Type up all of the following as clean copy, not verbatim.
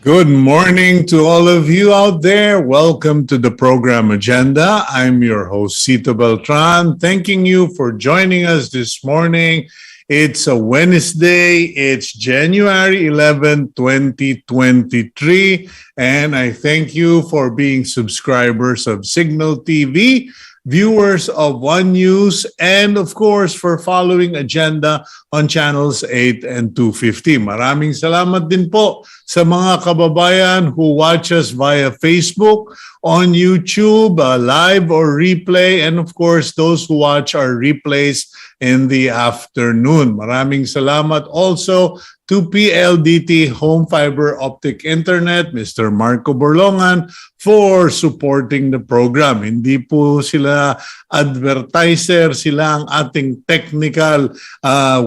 Good morning to all of you out there. Welcome to the program agenda. I'm your host, Cito Beltran, thanking you for joining us this morning. It's a Wednesday. It's January 11, 2023. And I thank you for being subscribers of Cignal TV, viewers of One News, and of course for following agenda on channels 8 and 250. Maraming salamat din po sa mga kababayan who watch us via Facebook, on YouTube, live or replay, and of course those who watch our replays in the afternoon. Maraming salamat also to PLDT Home Fiber Optic Internet, Mr. Marco Borlongan, for supporting the program. Hindi po sila advertiser, sila ang ating technical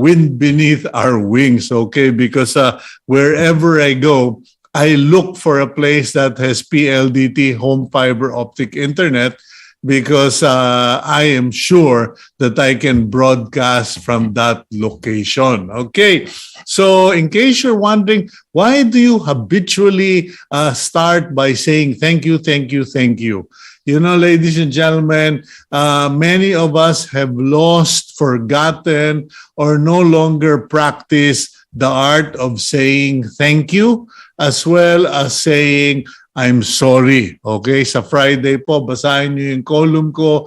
wind beneath our wings, okay? Because wherever I go, I look for a place that has PLDT Home Fiber Optic Internet because I am sure that I can broadcast from that location. Okay, so in case you're wondering, why do you habitually start by saying thank you, thank you, thank you? You know, ladies and gentlemen, many of us have lost, forgotten, or no longer practice the art of saying thank you, as well as saying I'm sorry. Okay, sa Friday po, basahin niyo yung column ko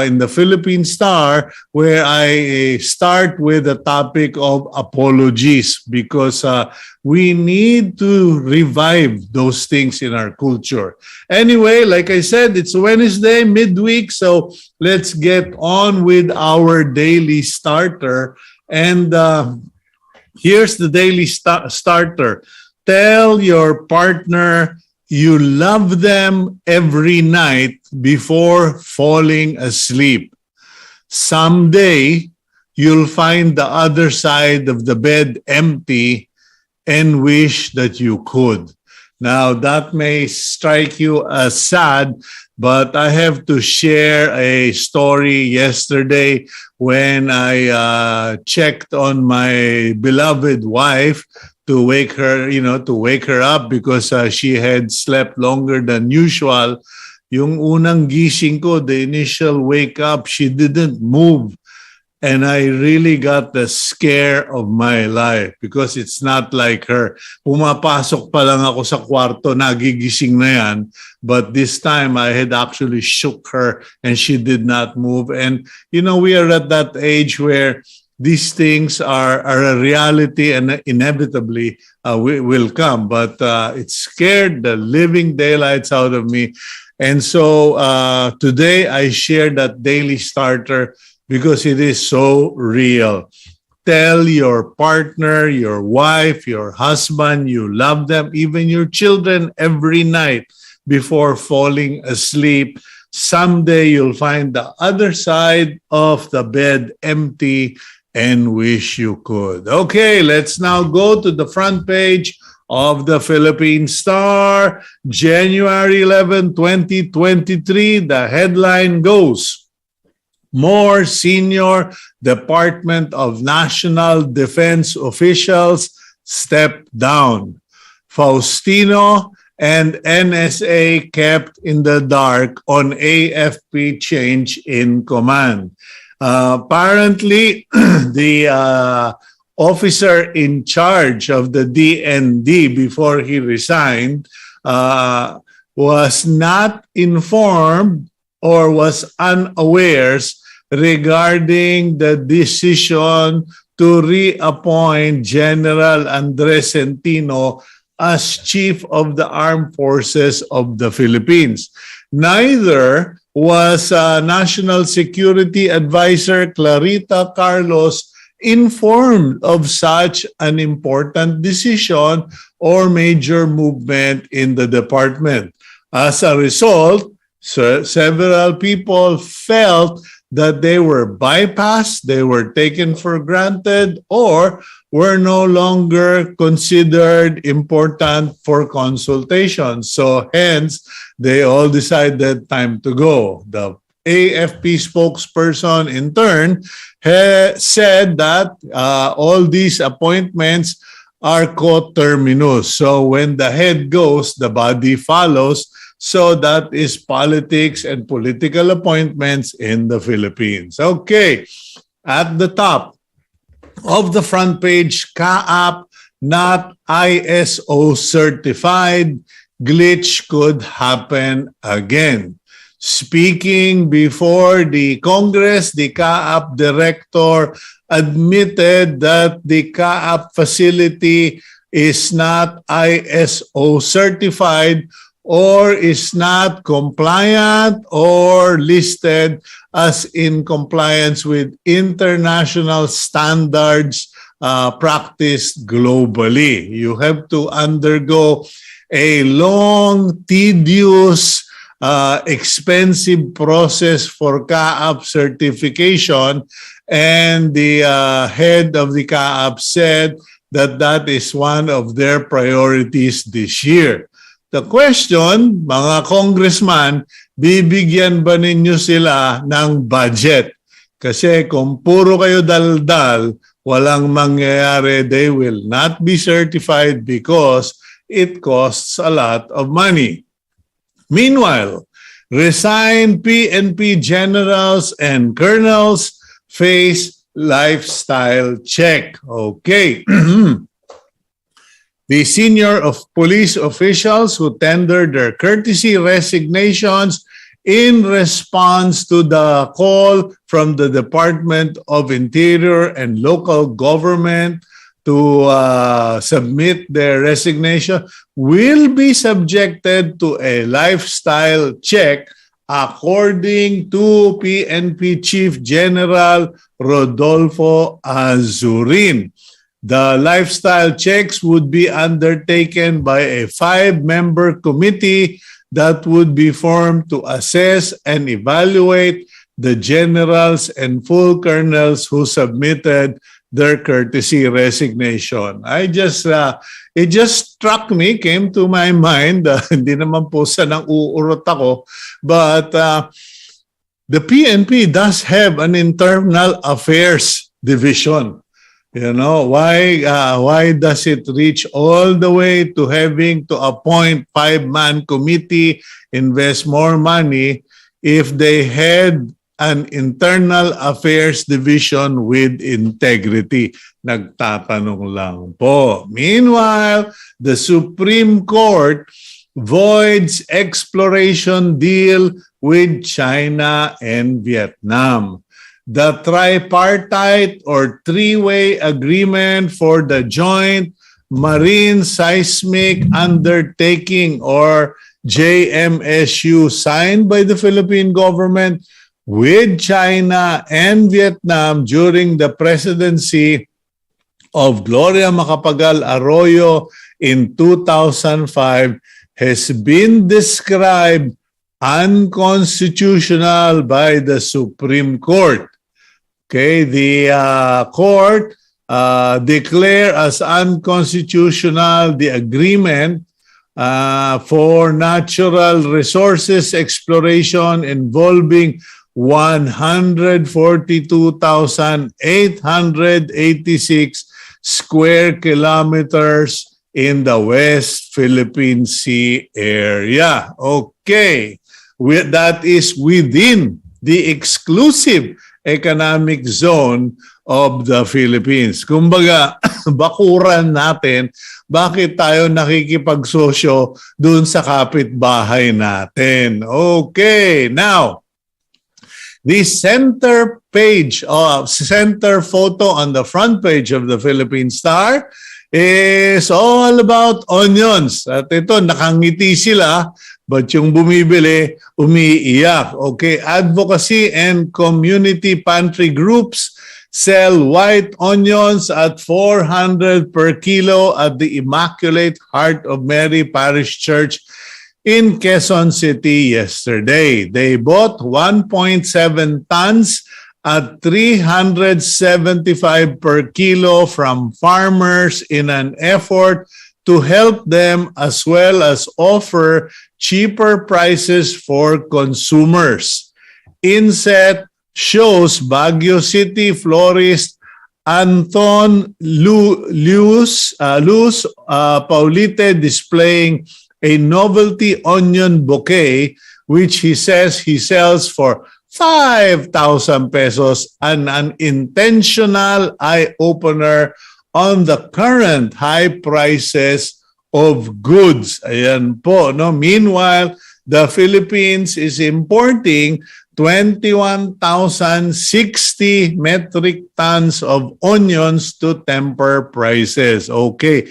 in the Philippine Star where I start with the topic of apologies because we need to revive those things in our culture. Anyway, like I said, it's Wednesday, midweek, so let's get on with our daily starter. And here's the daily starter. Tell your partner you love them every night before falling asleep. Someday, you'll find the other side of the bed empty and wish that you could. Now, that may strike you as sad, but I have to share a story yesterday when I checked on my beloved wife to wake her up because she had slept longer than usual. Yung unang gising ko, the initial wake up, she didn't move. And I really got the scare of my life because it's not like her. Pumapasok pa lang ako sa kwarto, nagigising na yan. But this time I had actually shook her and she did not move. And, you know, we are at that age where these things are a reality and inevitably will come. But it scared the living daylights out of me. And so today I share that daily starter because it is so real. Tell your partner, your wife, your husband, you love them, even your children every night before falling asleep. Someday you'll find the other side of the bed empty and wish you could. Okay, let's now go to the front page of the Philippine Star, January 11, 2023. The headline goes, more senior Department of National Defense officials step down. Faustino and NSA kept in the dark on AFP change in command. Apparently, the officer in charge of the DND before he resigned was not informed or was unawares regarding the decision to reappoint General Andres Centino as Chief of the Armed Forces of the Philippines. Neither was National Security Advisor Clarita Carlos informed of such an important decision or major movement in the department. As a result, several people felt that they were bypassed, they were taken for granted, or were no longer considered important for consultation. So hence, they all decided time to go. The AFP spokesperson in turn said that all these appointments are coterminous. So when the head goes, the body follows. So that is politics and political appointments in the Philippines. Okay, at the top of the front page, CAAP not ISO certified, glitch could happen again. Speaking before the Congress, the CAAP director admitted that the CAAP facility is not ISO certified or is not compliant or listed as in compliance with international standards practiced globally. You have to undergo a long, tedious, expensive process for CAAP certification, and the head of the CAAP said that that is one of their priorities this year. The question, mga congressman, bibigyan ba ninyo sila ng budget? Kasi kung puro kayo daldal, walang mangyayari. They will not be certified because it costs a lot of money. Meanwhile, resigned PNP generals and colonels face lifestyle check. Okay. The senior of police officials who tendered their courtesy resignations in response to the call from the Department of Interior and local government to submit their resignation will be subjected to a lifestyle check according to PNP Chief General Rodolfo Azurin. The lifestyle checks would be undertaken by a 5-member committee that would be formed to assess and evaluate the generals and full colonels who submitted their courtesy resignation. It just struck me, came to my mind, hindi naman po sa nang uurot ako, but the PNP does have an internal affairs division. You know, why does it reach all the way to having to appoint 5-man committee, invest more money if they had an internal affairs division with integrity? Nagtatanong lang po. Meanwhile, the Supreme Court voids exploration deal with China and Vietnam. The tripartite or three-way agreement for the joint marine seismic undertaking or JMSU signed by the Philippine government with China and Vietnam during the presidency of Gloria Macapagal Arroyo in 2005 has been described unconstitutional by the Supreme Court. Okay, the court declared as unconstitutional the agreement for natural resources exploration involving 142,886 square kilometers in the West Philippine Sea area. Okay, that is within the exclusive economic zone of the Philippines. Kumbaga, bakuran natin, bakit tayo nakikipagsosyo dun sa kapitbahay natin? Okay, now, the center photo on the front page of the Philippine Star is all about onions. At ito, nakangiti sila, but yung bumibili, umiiyak. Okay, advocacy and community pantry groups sell white onions at 400 per kilo at the Immaculate Heart of Mary Parish Church in Quezon City yesterday. They bought 1.7 tons at 375 per kilo from farmers in an effort to help them as well as offer cheaper prices for consumers. Inset shows Baguio City florist Anton Luz Paulite displaying a novelty onion bouquet, which he says he sells for 5,000 pesos, and an intentional eye-opener on the current high prices of goods. Ayan po, no? Meanwhile, the Philippines is importing 21,060 metric tons of onions to temper prices. Okay.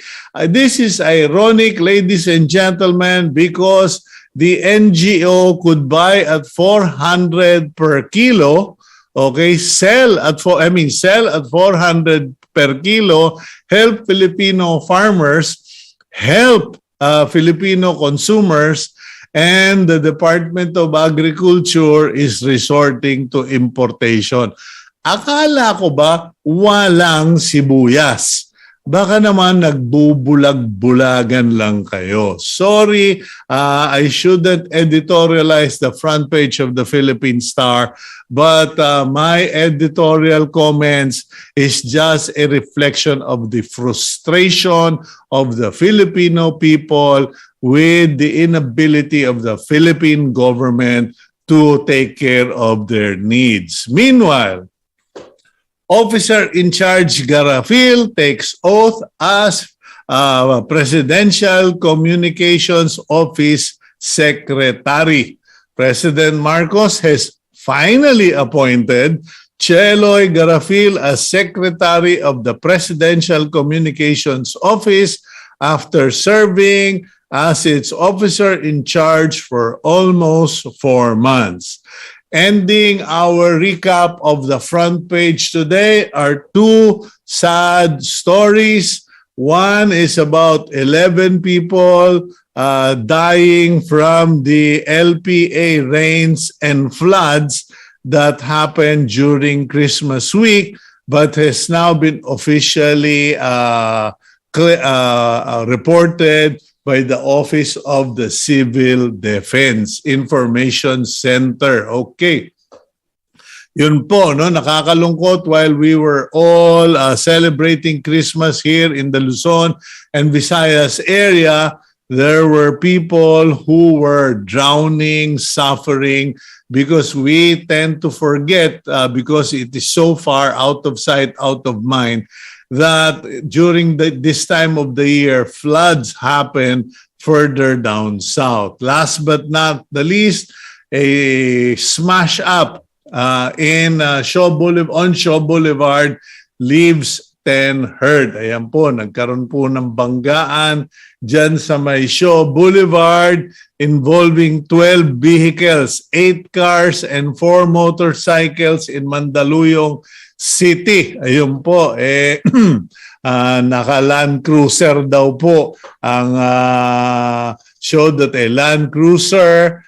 This is ironic, ladies and gentlemen, because the NGO could buy at 400 per kilo, okay, sell at 400 per kilo, help Filipino farmers, help Filipino consumers, and the Department of Agriculture is resorting to importation. Akala ko ba walang sibuyas? Baka naman nagbubulag-bulagan lang kayo. Sorry, I shouldn't editorialize the front page of the Philippine Star, but my editorial comments is just a reflection of the frustration of the Filipino people with the inability of the Philippine government to take care of their needs. Meanwhile, Officer in charge Garafil takes oath as Presidential Communications Office Secretary. President Marcos has finally appointed Cheloy Garafil as Secretary of the Presidential Communications Office after serving as its officer in charge for almost 4 months. Ending our recap of the front page today are 2 sad stories. One is about 11 people dying from the LPA rains and floods that happened during Christmas week, but has now been officially reported by the Office of the Civil Defense Information Center. Okay. Yun po, no, nakakalungkot. While we were all celebrating Christmas here in the Luzon and Visayas area, there were people who were drowning, suffering, because we tend to forget, because it is so far out of sight, out of mind, that during this time of the year, floods happen further down south. Last but not the least, a smash up on Shaw Boulevard leaves 10 hurt. Ayan po, nagkaroon po ng banggaan dyan sa may Shaw Boulevard involving 12 vehicles, 8 cars and 4 motorcycles in Mandaluyong City. Ayun po, naka-Land Cruiser daw po ang showed that a Land Cruiser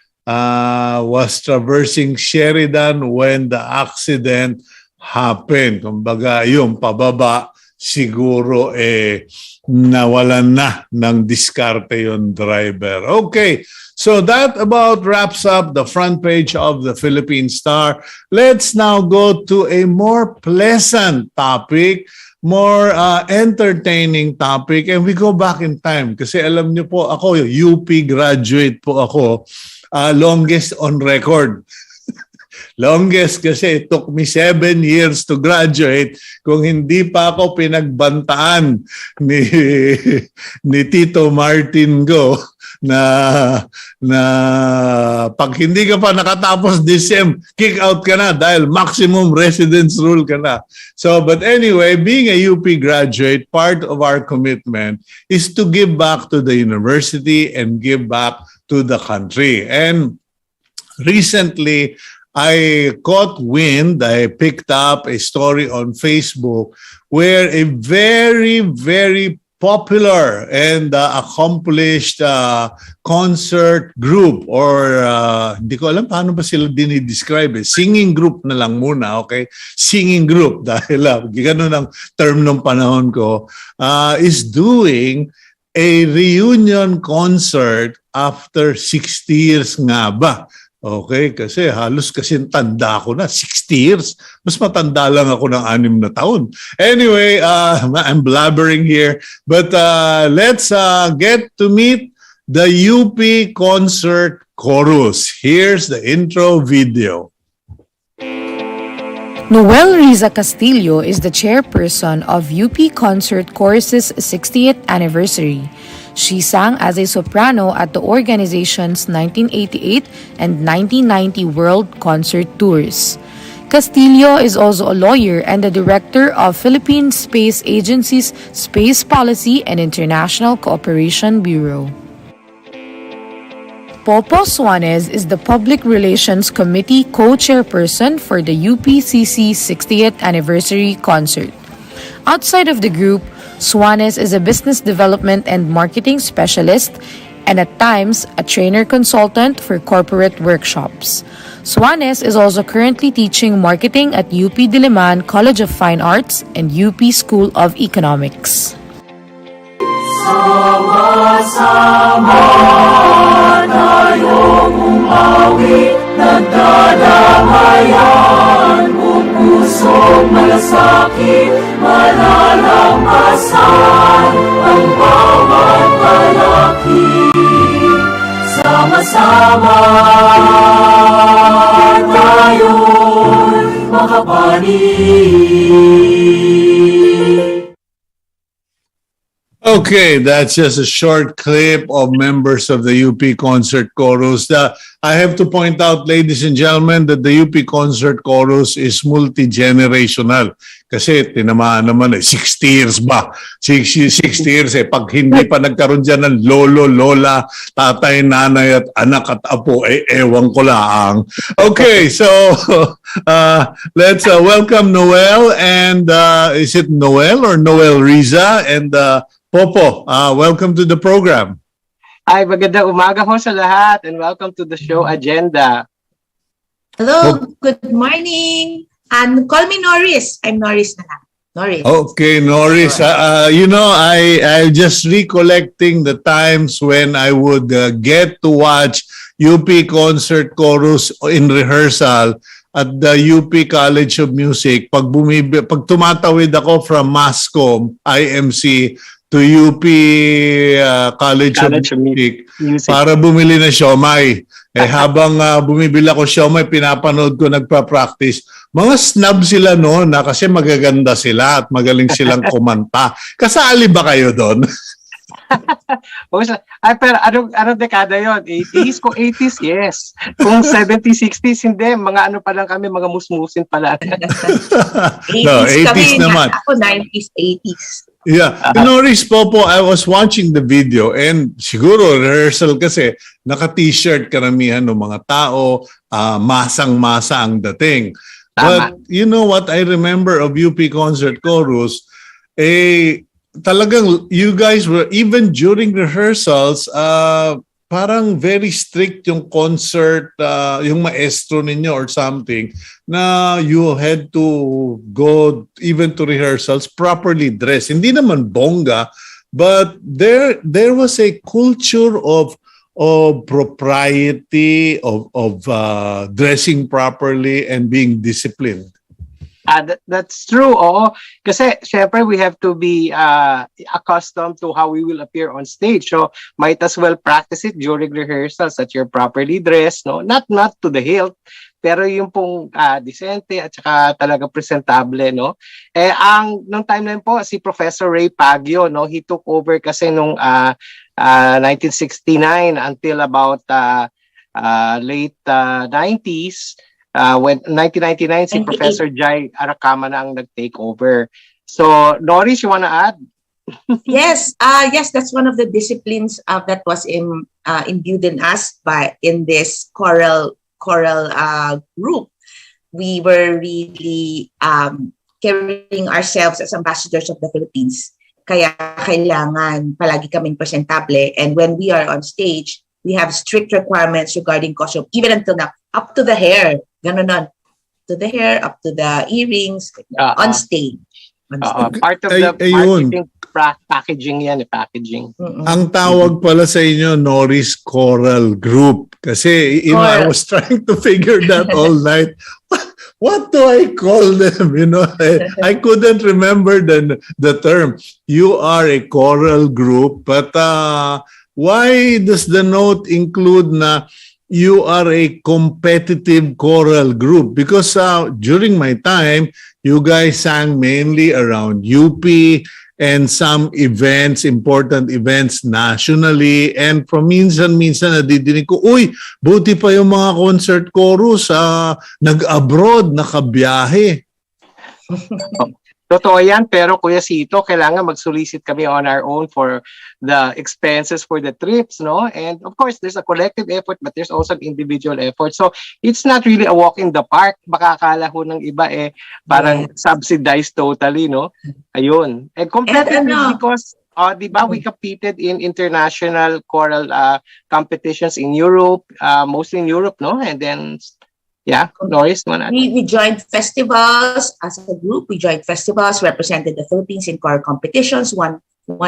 was traversing Sheridan when the accident happened. Kumbaga, yung pababa, siguro nawalan na ng diskarte yung driver. Okay, so that about wraps up the front page of the Philippine Star. Let's now go to a more pleasant topic, more entertaining topic, and we go back in time. Kasi alam niyo po, ako, UP graduate po ako, longest on record. Longest kasi it took me 7 years to graduate kung hindi pa ako pinagbantaan ni Tito Martin Go na pag hindi ka pa nakatapos December, kick out ka na dahil maximum residence rule ka na. So, but anyway, being a UP graduate, part of our commitment is to give back to the university and give back to the country. And recently, I caught wind, I picked up a story on Facebook where a very, very popular and accomplished concert group or hindi ko alam paano ba sila dinidescribe singing group na lang muna, okay? Singing group dahil gano'n ang term ng panahon ko, is doing a reunion concert after 60 years nga ba. Okay, kasi halos kasi tanda ko na, 60 years. Mas matanda lang ako ng 6 na taon. Anyway, I'm blabbering here. But let's get to meet the UP Concert Chorus. Here's the intro video. Noelle Riza Castillo is the chairperson of UP Concert Chorus's 60th anniversary. She sang as a soprano at the organization's 1988 and 1990 World Concert Tours. Castillo is also a lawyer and the director of Philippine Space Agency's Space Policy and International Cooperation Bureau. Popo Suanes is the Public Relations Committee co-chairperson for the UPCC 60th Anniversary Concert. Outside of the group, Suanes is a business development and marketing specialist and at times a trainer consultant for corporate workshops. Suanes is also currently teaching marketing at UP Diliman College of Fine Arts and UP School of Economics. Sama-sama tayong umawit, nagdadamayan, buong pusong malasakit, malalampasan ang bawat palaki. Sama-sama tayong makapanig. Okay, that's just a short clip of members of the UP Concert Chorus. I have to point out, ladies and gentlemen, that the UP Concert Chorus is multi-generational. Kasi tinamaan naman 60 years ba? 60 years pag hindi pa nagkaroon dyan ng lolo, lola, tatay, nanay at anak at apo, ewan ko lang. Okay, so let's welcome Noelle and is it Noelle or Noelle Riza and Popo, welcome to the program. Ay, magandang umaga ho sa lahat and welcome to the show agenda. Hello, good morning. And call me Norris. I'm Norris na lang. Norris. Okay, Norris. You know, I just recollecting the times when I would get to watch UP Concert Chorus in rehearsal at the UP College of Music. Pag tumatawid ako from Mascom, IMC, to UP College of Music para bumili ng siomay. Habang bumibili ako siomay, pinapanood ko nagpa-practice. Mga snob sila noon na kasi magaganda sila at magaling silang kumanta. Kasali ba kayo doon? Ay, pero anong dekada yon? 80s? Kung 80s, yes. Kung 70s, 60s, hindi. Mga ano pa lang kami, mga musmusin pala. 80s, no, 80s kami, naman. Ako 90s, 80s. Yeah. Norris, Popo, I was watching the video and siguro rehearsal kasi naka-t-shirt karamihan ng mga tao, masang-masa ang dating. But you know what I remember of UP Concert Chorus, talagang you guys were, even during rehearsals, parang very strict yung concert, yung maestro ninyo or something, na you had to go even to rehearsals properly dressed. Hindi naman bongga, but there was a culture of propriety, of dressing properly and being disciplined. That's true, oo. Kasi syempre we have to be accustomed to how we will appear on stage. So might as well practice it during rehearsals that you're properly dressed, no? Not to the hilt, pero yung pong decente at saka talaga presentable, no? Nung time na yun po si Professor Ray Pagio, no? He took over kasi nung 1969 until about late 90s. When 1999, si Professor Jai Aracama na ang nag-take over. So, Norris, you wanna add? Yes, that's one of the disciplines that was imbued in us in this choral group. We were really carrying ourselves as ambassadors of the Philippines. Kaya kailangan palagi kaming presentable. And when we are on stage, we have strict requirements regarding costume, even until now, up to the hair. Ganon, to the hair, up to the earrings, on stage. Part of the marketing. packaging yan, packaging. Ang tawag pala sa inyo, Norris Choral Group. Kasi, I Choral. was trying to figure that all night. What do I call them? I couldn't remember the term. You are a choral group, but why does the note include na you are a competitive choral group? Because during my time, you guys sang mainly around UP and some events, important events nationally. And from minsan-minsan nadidinig ko, uy, buti pa yung mga concert chorus, nag-abroad, nakabiyahe. Totoo yan, pero Kuya Cito, kailangan mag-solicit kami on our own for the expenses for the trips, no? And of course, there's a collective effort, but there's also an individual effort. So, it's not really a walk in the park. Baka akala ho ng iba parang subsidized totally, no? Ayun. And competitive because, di ba, we competed in international choral competitions in Europe, mostly in Europe, no? And then, yeah, Norris, we joined festivals as a group. We joined festivals, represented the Philippines in choral competitions, won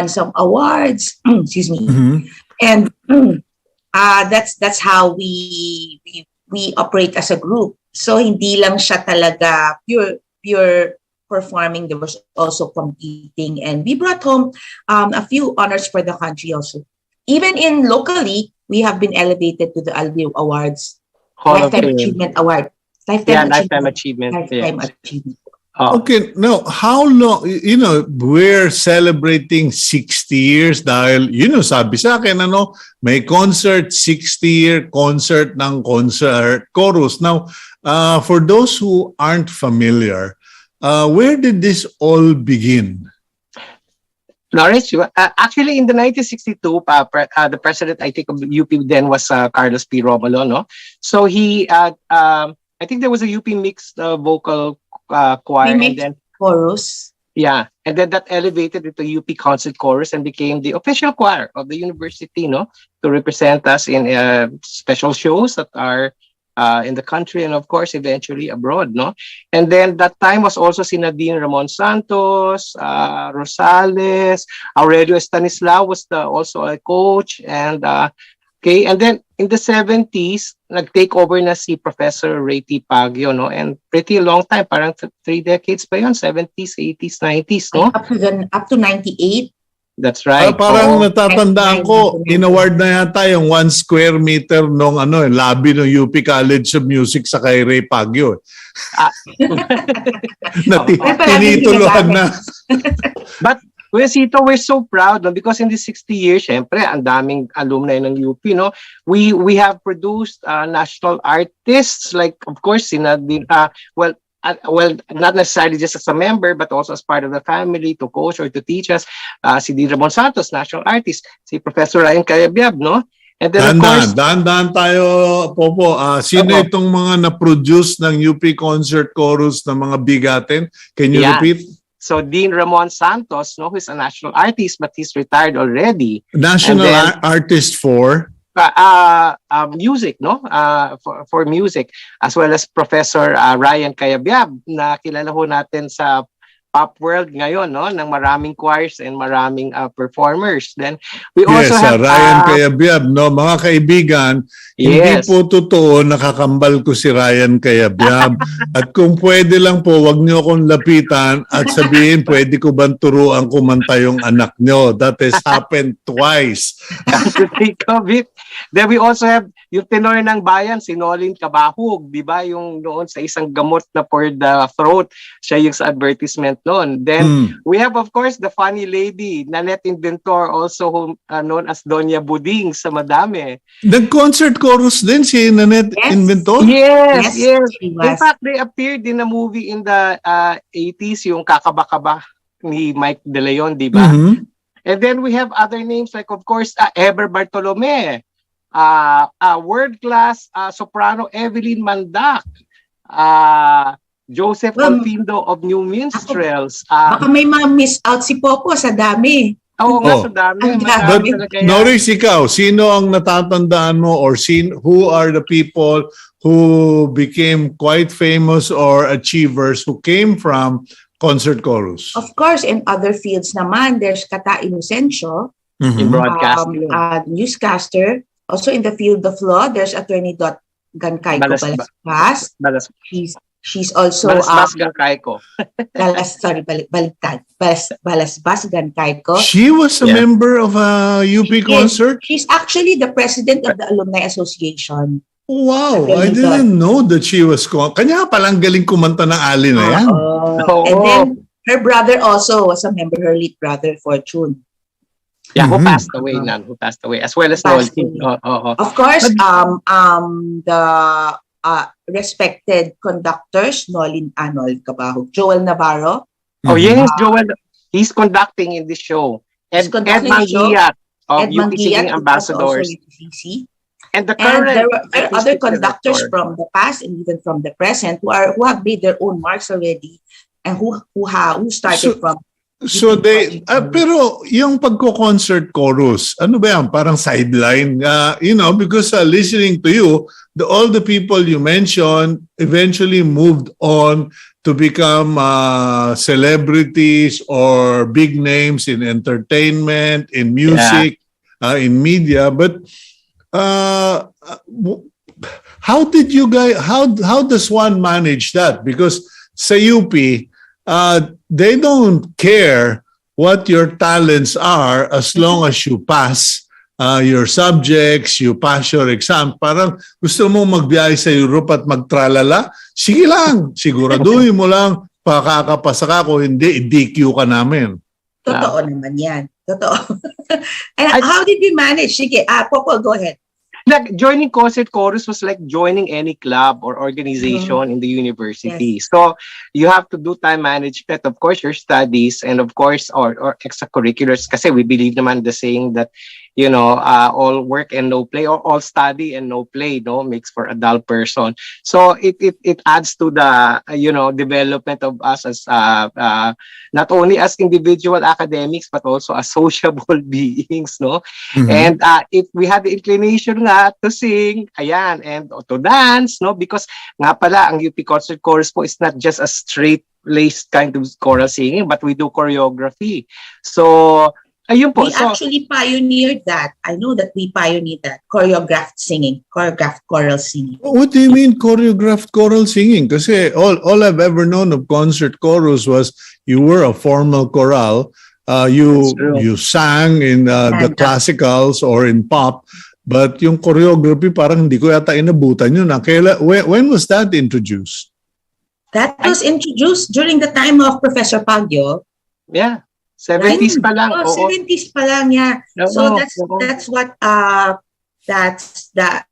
some awards. Excuse me. Mhm. And that's how we operate as a group. So hindi lang siya talaga pure performing. There was also competing, and we brought home a few honors for the country also. Even in locally, we have been elevated to the Alumni Awards. Lifetime Achievement Award. Lifetime Achievement. Lifetime Achievement. Okay, now, how long, we're celebrating 60 years dahil, sabi sa akin, may concert, 60-year concert ng concert chorus. Now, for those who aren't familiar, where did this all begin? Norris, actually in the 1962, the president, I think, of UP then was Carlos P. Romulo, no? So he, I think there was a UP mixed vocal choir, and then Korus. Yeah, and then that elevated into UP concert chorus and became the official choir of the university, no, to represent us in special shows that are in the country and of course eventually abroad, no. And then that time was also sina Dean Ramon Santos, Rosales, Aurelio Stanislao was also a coach, and okay, and then in the 70s nag-take over na si Professor Ray T. Pagio, no, and pretty long time, parang 3 decades pa yon, 70s, 80s, 90s, no, up to 98. That's right. Parang natatandaan ko, in-award na yata yung 1 square meter nung lobby ng UP College of Music sa kay Ray Pagyo. Tinituluhan na. But Kuya Cito, we're so proud, no, because in the 60 years, syempre, ang daming alumni ng UP, no. We have produced national artists like, of course, well, not necessarily just as a member, but also as part of the family to coach or to teach us. Si Dean Ramon Santos, national artist. Si Professor Ryan Cayabyab, no? And then, of course... Dahan-dahan tayo, Popo. Sino itong mga na-produce ng UP Concert Chorus na mga bigatin? Can you repeat? So, Dean Ramon Santos, no, who's a national artist, but he's retired already. National artist for? Music, no? For music, as well as Professor Ryan Cayabyab, na kilala ho natin sa pop world ngayon, no, ng maraming choirs and maraming performers. Then we also have Ryan Cayabyab, no, mga kaibigan, hindi po totoo nakakambal ko si Ryan Cayabyab. At kung pwede lang po, wag niyo akong lapitan at sabihin, pwede ko bang turuan kumanta yung anak niyo? That has happened twice. To think of it. Then we also have yung tenor ng bayan, si Nolin Cabahug, di ba? Yung noon sa isang gamot na for the throat, siya yung sa advertisement noon. Then we have, of course, the funny lady, Nanette Inventor, also known as Doña Buding sa Madame. Nag-concert chorus din si Nanette Inventor? Yes. In fact, they appeared in a movie in the 80s, yung Kakaba-Kaba ni Mike De Leon, di ba? And then we have other names like, of course, Eber Bartolome, world-class soprano Evelyn Mandak, Joseph Alfindo of New Minstrels. Baka may ma-miss out si Popo sa dami. Oo nga, sa dami. But Norris, ikaw, sino ang natatandaan mo or who are the people who became quite famous or achievers who came from concert chorus? Of course, in other fields naman, there's Kata Inocencio, In Mhm. broadcasting. newscaster. Also in the field of law, there's Attorney Gancayco Balasbas. She's also Balasbas Gancayco. Balasbas Gancayco. She was a Yeah. member of a UP concert? She's actually the president of the Alumni Association. Wow, I Really didn't know that she was... Kanya palang galing kumanta ng ali na yan. Oo. And then her brother also was a member, her late brother, Fortune. Yeah, who Mhm. passed away, who passed away, as well as Passed Noelle. away. Of course, the respected conductors, Nolin Arnold Cabajo, Joel Navarro. Oh Mhm. yes, Joel. He's conducting in this show. He's Ed conducting the show. Manguiat of Ed UPCC Manguiat, ambassadors. UPCC. And the And current there are other artistic conductors director. from the past and even from the present who have made their own marks already and who started from. So pero yung pagko-concert chorus, ano ba yan? Parang sideline. Because listening to you, all the people you mentioned eventually moved on to become celebrities or big names in entertainment, in music, in media. But how did you guys? How does one manage that? Because sa UP, they don't care what your talents are as long as you pass your subjects, you pass your exam. Parang gusto mo magbiyahe sa Europe at magtralala? Sige lang, siguraduhin mo lang, pakakapasa ka, kung hindi, i-DQ ka namin. Totoo naman yan. Totoo. And how did we manage? Sige, Popo, go ahead. Like, joining concert chorus was like joining any club or organization in the university. Yes. So you have to do time management, of course, your studies, and of course, or extracurriculars. Kasi we believe naman the saying that, all work and no play, or all study and no play, makes for a dull person. So it adds to the development of us as not only as individual academics but also as sociable beings, Mhm. And if we had the inclination nga to sing, ayan, and to dance, because nga pala ang UP Concert Chorus po is not just a straight-laced kind of choral singing, but we do choreography. So ayun po. We actually pioneered that. I know that we pioneered that. Choreographed choral singing. What do you mean choreographed choral singing? Kasi all I've ever known of concert chorus was you were a formal chorale. That's true. You sang in the classicals or in pop, but yung choreography parang hindi ko yata inabutan yun. When was that introduced? That was introduced during the time of Professor Pagyo. Yeah. 70s pa lang. Oh, 70s pa lang, yeah. Oo, So oo. that's what that's the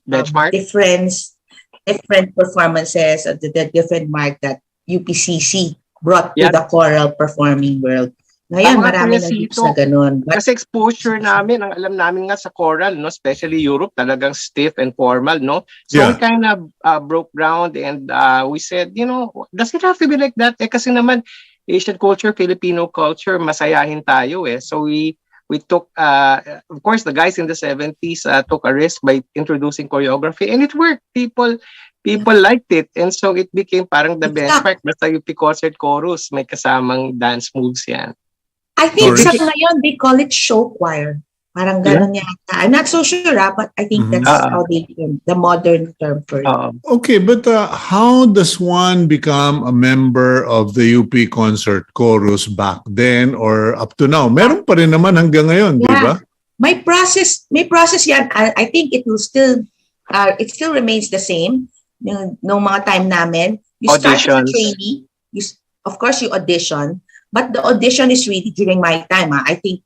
Benchmark? different performances of the different mark that UPCC brought to Yeah. the choral performing world. Ngayon, Tama, marami Kuya ng groups Cito. na ganun. But Kasi exposure namin, ang alam namin nga sa choral, especially Europe, talagang stiff and formal, So Yeah. we kind of broke ground and we said, does it have to be like that? Kasi naman, Asian culture, Filipino culture, masayahin tayo So we took, of course, the guys in the 70s took a risk by introducing choreography and it worked. People liked it. And so it became parang the benchmark. Basta UP Concert Chorus, may kasamang dance moves yan. I think Correct. sa ngayon, they call it show choir. Parang ganun yata. I'm not so sure, but I think Mhm. that's how they the modern term for it. Okay, but how does one become a member of the UP Concert Chorus back then or up to now? Meron pa rin naman hanggang ngayon, di ba? May process yan. I think it will still, it still remains the same. No mga time namin. You start as a Auditions. trainee. Of course, you audition. But the audition is really during my time. I think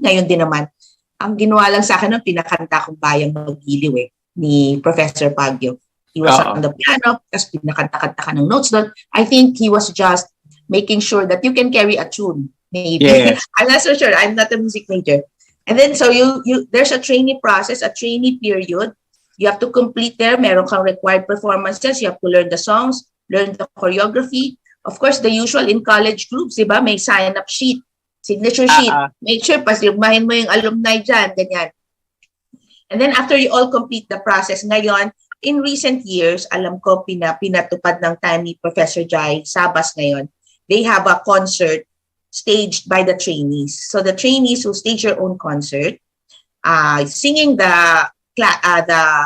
ngayon din naman, ang ginawa lang sa akin ng pinakanta kong Bayang Magiliw ni Professor Pagyo. He was on the piano, tapos pinakanta-kanta ka ng notes doon. I think he was just making sure that you can carry a tune. Maybe. Yes. I'm not so sure. I'm not a music major. And then, so there's a trainee process, a trainee period. You have to complete there. Meron kang required performances. You have to learn the songs, learn the choreography. Of course, the usual in college groups, diba? May sign-up sheet, signature sheet. Make sure, pasilmahin mo yung alumni dyan, ganyan. And then after you all complete the process, ngayon, in recent years, alam ko pinatupad ng time ni Professor Jai Sabas ngayon, they have a concert staged by the trainees. So the trainees will stage their own concert, singing the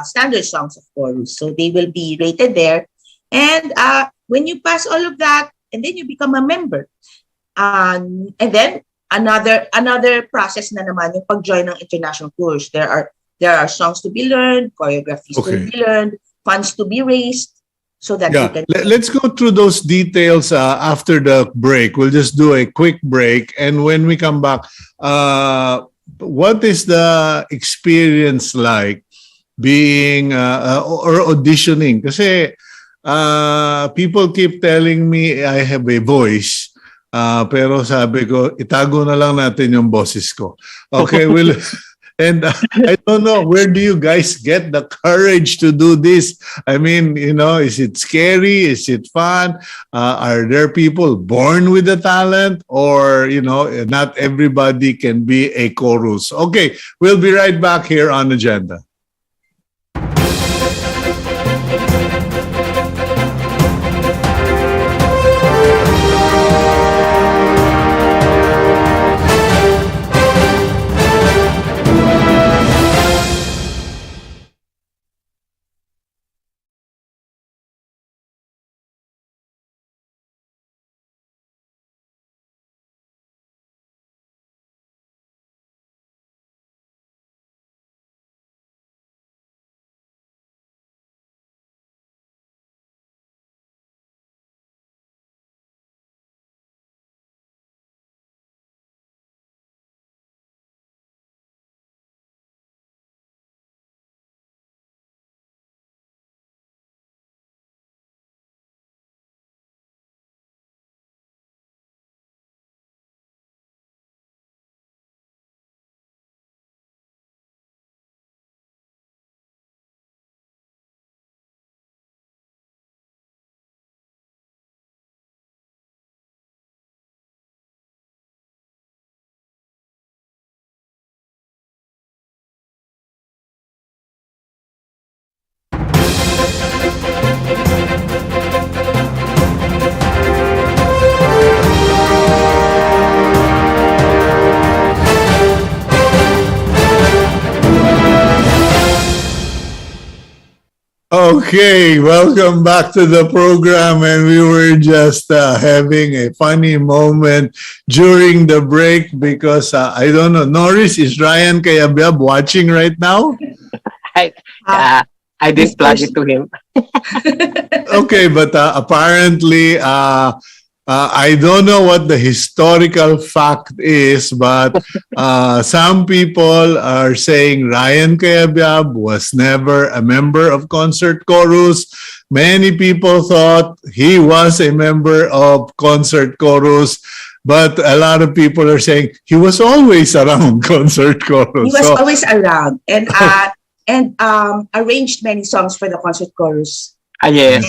standard songs of Korus. So they will be rated there. And when you pass all of that, and then you become a member. And then another process na naman yung pag-join ng international course. There are songs to be learned, choreographies to be learned, funds to be raised, so that you can. Let's go through those details after the break. We'll just do a quick break, and when we come back, what is the experience like being or auditioning? Kasi people keep telling me I have a voice. Pero sabi ko, itago na lang natin yung boses ko. Okay, and I don't know, where do you guys get the courage to do this? I mean, is it scary? Is it fun? Are there people born with the talent? Or, not everybody can be a chorus. Okay, we'll be right back here on Agenda. Okay, welcome back to the program, and we were just having a funny moment during the break because I don't know, Norris, is Ryan Kayabyab watching right now? I did plug it to him. Okay, but apparently I don't know what the historical fact is, but some people are saying Ryan Kayabyab was never a member of Concert Chorus. Many people thought he was a member of Concert Chorus, but a lot of people are saying he was always around Concert Chorus. He was always around and arranged many songs for the Concert Chorus. Yes.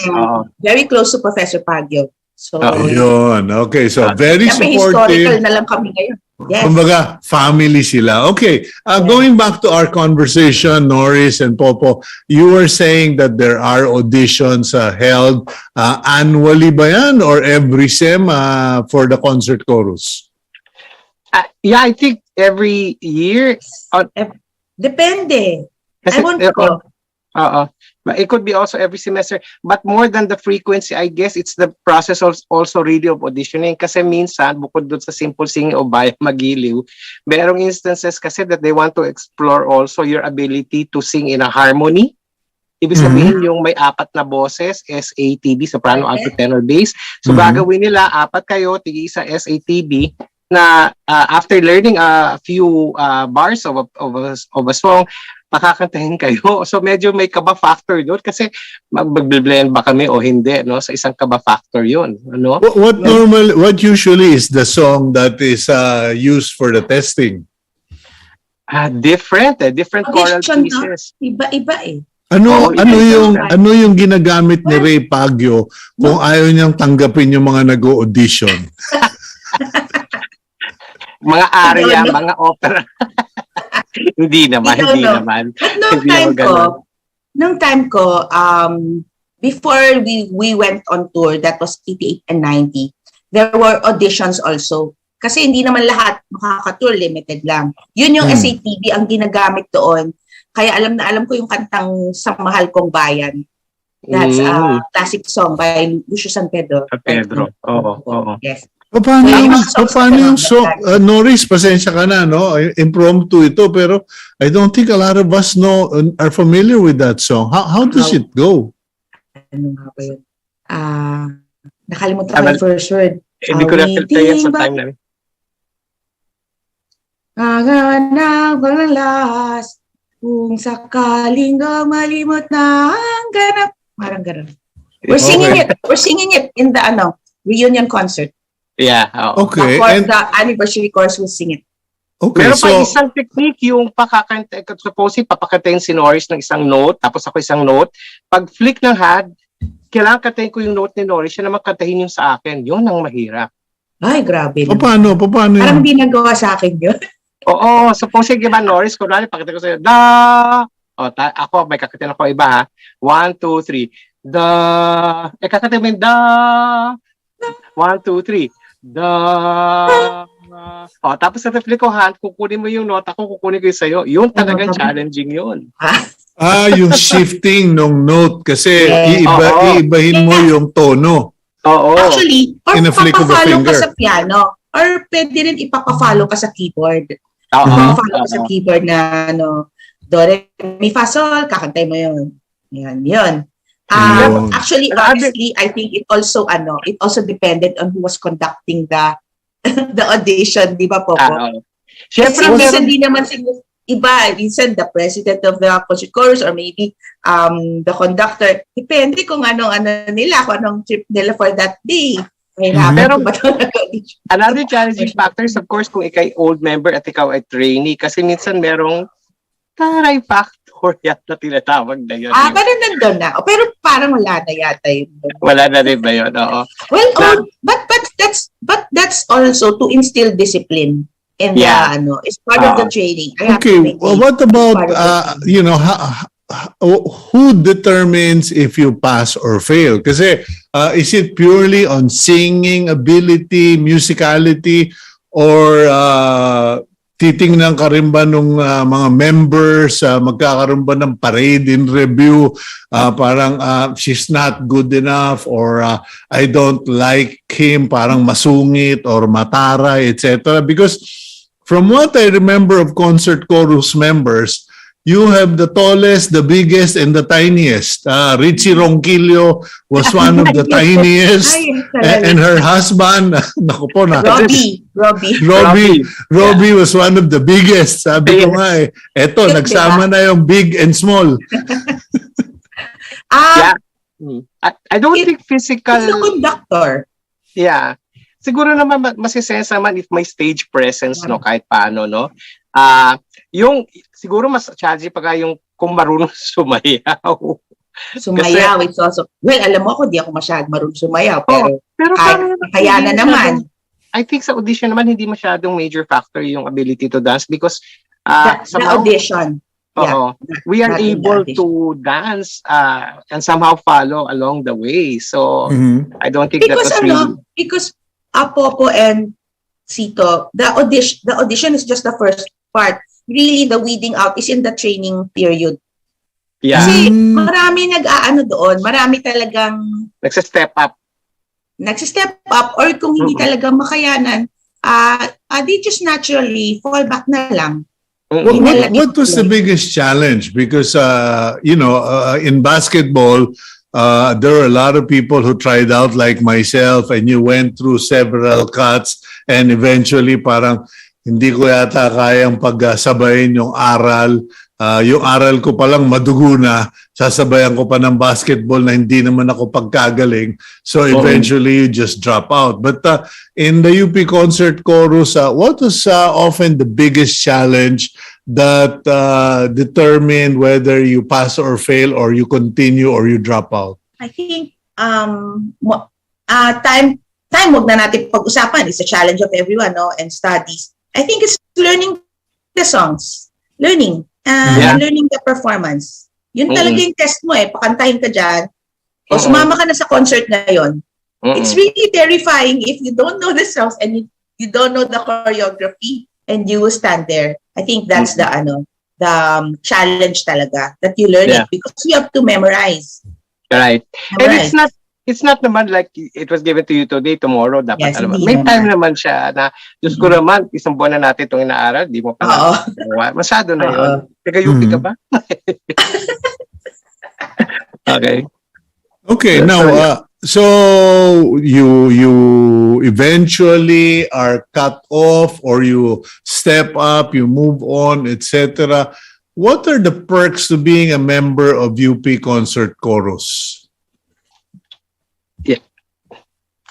Very close to Professor Pagyo. So, yun. Okay, so very supportive. Historical na lang kami ngayon. Yes. Kumbaga, family sila. Okay, going back to our conversation, Norris and Popo, you were saying that there are auditions held annually ba yan or every sem for the Concert Chorus? Yeah, I think every year. Depende. Ewan ko. But it could be also every semester. But more than the frequency, I guess it's the process also really of auditioning. Kasi minsan, bukod doon sa simple singing o bayang magiliw, merong instances kasi that they want to explore also your ability to sing in a harmony. Ibig sabihin yung may apat na boses, SATB, soprano, alto, tenor, bass. So gagawin nila, apat kayo, tig-isa SATB, na after learning a few bars of a song, makakantahin kayo. So medyo may kaba factor doon kasi mag-blend ba kami o hindi, no? Sa isang kaba factor 'yun, ano? What usually is the song that is used for the testing? Different choral pieces. Iba-iba eh. Ano yung ginagamit ni Ray Pagyo kung ayaw niyang tanggapin yung mga nag-audition? Mga aria, mga opera. Hindi naman. But no time ko, nung time ko, before we went on tour, that was 88 and 90, there were auditions also. Kasi hindi naman lahat makaka-tour, limited lang. Yun yung SATB ang ginagamit doon. Kaya alam na alam ko yung kantang Sa Mahal Kong Bayan. That's a classic song by Lucio San Pedro. San Pedro. Oo. Yes. Paano yung song? Norris, pasensya ka na, no? Impromptu ito, pero I don't think a lot of us are familiar with that song. How does it go? Ano nga ba yun? Nakalimutan ko yung first word. Hindi ko na-filter yan sa time namin. Nanganap ang lakas kung sakaling malimot na ang ganap. Parang ganun. We're singing it in the reunion concert. Yeah. Okay. The anniversary chorus will sing it. Okay, Meron pa isang technique yung pakakanta. Suppose papakantayin si Norris ng isang note, tapos ako isang note. Pag flick ng hand, kailangan kantahin ko yung note ni Norris, siya naman kantahin yung sa akin. Yun ang mahirap. Ay, grabe. Paano Parang yun? di nagawa sa akin yun. Oo, suppose ba Norris, kunwari, pakita ko sa'yo, da! Ako, may kakantahin ako iba ha. 1, 2, 3. Da! Kakantahin mo yung da! 1, 2, 3. Da! Tapos sa flick ko hand, kukunin mo yung nota ko, kukunin ko yung sa'yo. Yung talagang challenging yun. Yung shifting ng note kasi iibahin mo yung tono. Oo. Actually, or In a flick of a papafollow ka finger. sa piano, or pwede rin ipapafollow ka sa keyboard. Oo. Ipapafollow ka sa keyboard na do, re, mi, fa, sol, kakantay mo yun. Yun. Actually, honestly, I think it also depended on who was conducting the audition, di ba, Popo? Siyempre, minsan di naman iba, minsan the president of the concert chorus or maybe the conductor. Depende kung anong trip nila for that day. Pero another challenging factor is of course kung ikay old member at ikaw ay trainee kasi minsan merong taray factor yata tinatawag na yun. Parang nandun na. Pero parang wala na yata yun. Wala na rin ba yun? Oo. Well, but that's also to instill discipline in it's part of the training. Okay, well, what about who determines if you pass or fail? Kasi is it purely on singing ability, musicality, or titingnan ka rin ba nung mga members, magkakaroon ba ng parade in review, parang she's not good enough, or I don't like him, parang masungit or mataray, etc. Because from what I remember of concert chorus members, you have the tallest, the biggest, and the tiniest. Richie Ronquillo was one of the tiniest, and her husband, naku po na. Robbie was one of the biggest. Sabi ko nga eto, nagsama na yung big and small. I don't think physical... It's the conductor. Yeah. Siguro naman masisense naman if may stage presence, no, kahit paano, no? Yung siguro mas challenging pag yung kung marunong sumayaw. Sumayaw, it's also, well, alam mo ako, di ako masyadong marunong sumayaw, pero kaya na naman. I think sa audition naman, hindi masyadong major factor yung ability to dance because the audition. We are able to dance and somehow follow along the way. So, I don't think because that was really... Because Popo and Cito, the audition is just the first part. Really, the weeding out is in the training period. Yeah. Kasi marami nag-aano doon, marami talagang nagsa-step up or kung hindi talaga makayanan, they just naturally fall back na lang. What was the biggest challenge? Because, in basketball, there were a lot of people who tried out like myself and you went through several cuts and eventually parang hindi ko yata kayang pagsabayin yung aral. Yung aral ko palang madugo na, sasabayan ko pa ng basketball na hindi naman ako pagkagaling. So eventually you just drop out. But in the UP Concert Chorus, what was often the biggest challenge that determined whether you pass or fail or you continue or you drop out? I think time wag na natin pag-usapan. It's a challenge of everyone, no? And studies. I think it's learning the songs. Learning the performance. Yun talaga yung test mo eh. Pakantahin ka dyan. O sumama ka na sa concert na yun. It's really terrifying if you don't know the songs and you don't know the choreography and you will stand there. I think that's the challenge talaga, that you learn it because you have to memorize. Right. And it's not naman like it was given to you today, tomorrow, dapat Yes, alam mo. hindi May naman. time naman siya na, Diyos ko naman, isang buwan na natin itong inaaral, di mo pa na. Masyado na yun. Teka, UP ka ba? Okay. Okay, now so you eventually are cut off or you step up, you move on, etc. What are the perks to being a member of UP Concert Chorus?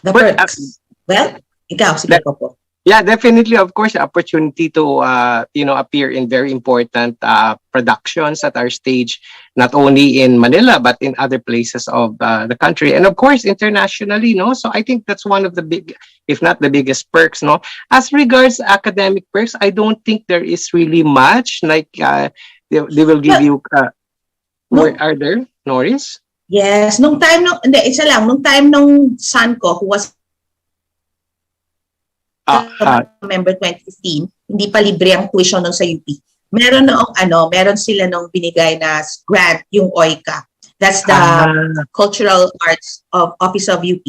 The perks. Well, ikaw, sige po. Yeah, definitely. Of course, the opportunity to appear in very important productions at our stage, not only in Manila but in other places of the country, and of course internationally. No, so I think that's one of the big, if not the biggest perks. No, as regards academic perks, I don't think there is really much. Like they will give you. Are there, Norris? Yes, nung time nung son ko who was member 2015, hindi pa libre ang tuition nun sa UP. Meron sila nung binigay na grant, yung OICA. That's the Cultural Arts Office of UP.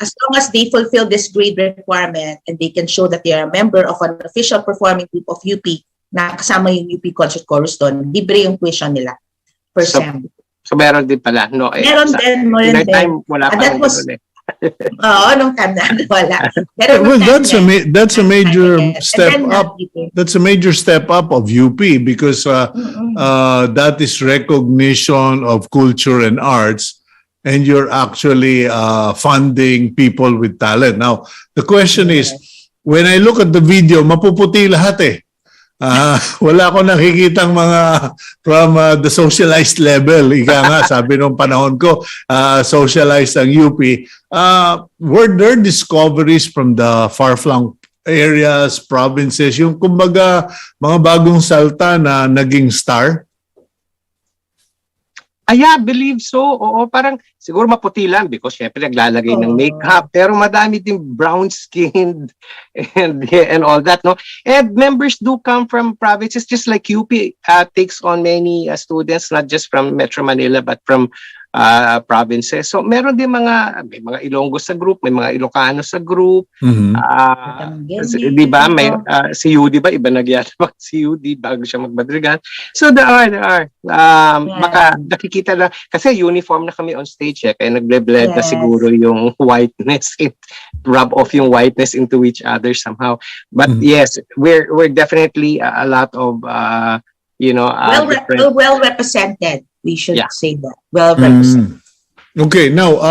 As long as they fulfill this grade requirement and they can show that they are a member of an official performing group of UP na kasama yung UP Concert Chorus doon, libre yung tuition nila per sem. So meron din pala, no? Meron din. Time, wala pa. That was, nung time na wala. Well, that's a major step up. That's a major step up of UP because that is recognition of culture and arts, and you're actually funding people with talent. Now, the question is, when I look at the video, mapuputi lahat eh. Wala ko nakikitang mga from the socialized level. Ika nga, sabi nung panahon ko, socialized ang UP. Were there discoveries from the far-flung areas, provinces, yung kumbaga mga bagong salta na naging star? I believe so. Oo, parang siguro maputi lang because syempre naglalagay ng makeup, pero madami din brown-skinned and all that, no? And members do come from provinces, just like UP takes on many students, not just from Metro Manila but from provinces. So meron din may mga Ilonggo sa group, may mga Ilocano sa group. Di ba? May si UD ba iba nagyayabang si UD bago siya magmadrigal. So there are baka nakikita lang kasi uniform na kami on stage kaya nagble-blend na siguro yung whiteness, rub off yung whiteness into each other somehow. But yes, we're definitely a lot of well represented. We should say that. Well represented. Okay, now